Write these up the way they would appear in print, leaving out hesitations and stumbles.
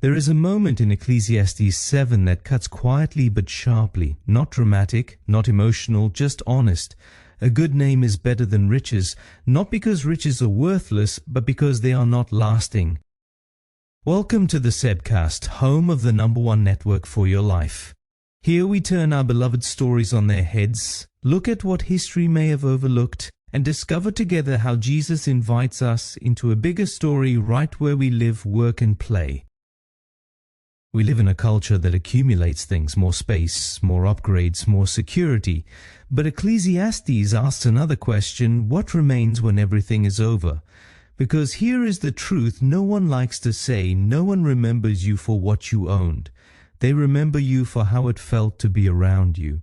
There is a moment in Ecclesiastes 7 that cuts quietly but sharply, not dramatic, not emotional, just honest. A good name is better than riches, not because riches are worthless, but because they are not lasting. Welcome to the Sebcast, home of the #1 network for your life. Here we turn our beloved stories on their heads, look at what history may have overlooked, and discover together how Jesus invites us into a bigger story right where we live, work and play. We live in a culture that accumulates things, more space, more upgrades, more security. But Ecclesiastes asks another question: what remains when everything is over? Because here is the truth no one likes to say: no one remembers you for what you owned. They remember you for how it felt to be around you.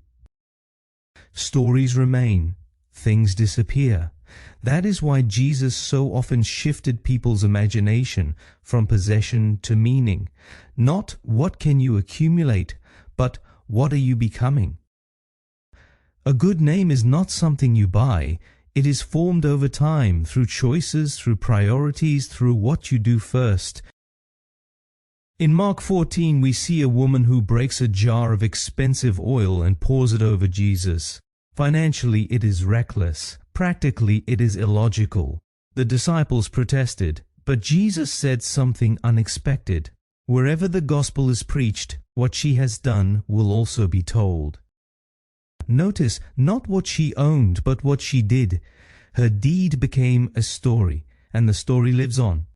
Stories remain. Things disappear. That is why Jesus so often shifted people's imagination from possession to meaning. Not what can you accumulate, but what are you becoming? A good name is not something you buy. It is formed over time, through choices, through priorities, through what you do first. In Mark 14, we see a woman who breaks a jar of expensive oil and pours it over Jesus. Financially, it is reckless. Practically, it is illogical. The disciples protested, but Jesus said something unexpected. Wherever the gospel is preached, what she has done will also be told. Notice not what she owned, but what she did. Her deed became a story, and the story lives on.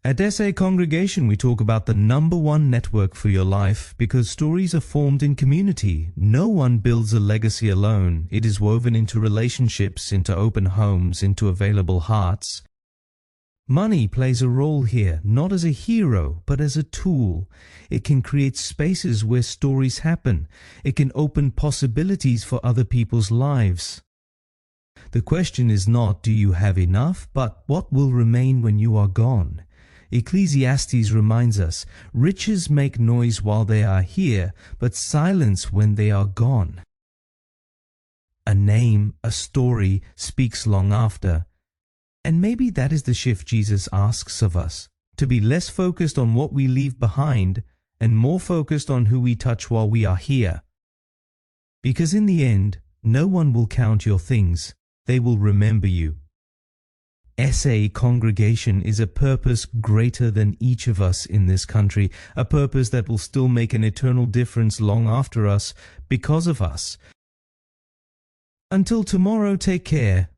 At SA Congregation, we talk about the #1 network for your life because stories are formed in community. No one builds a legacy alone. It is woven into relationships, into open homes, into available hearts. Money plays a role here, not as a hero, but as a tool. It can create spaces where stories happen. It can open possibilities for other people's lives. The question is not, do you have enough, but what will remain when you are gone? Ecclesiastes reminds us, riches make noise while they are here, but silence when they are gone. A name, a story, speaks long after. And maybe that is the shift Jesus asks of us, to be less focused on what we leave behind and more focused on who we touch while we are here. Because in the end, no one will count your things, they will remember you. SA Congregation is a purpose greater than each of us in this country, a purpose that will still make an eternal difference long after us because of us. Until tomorrow, take care.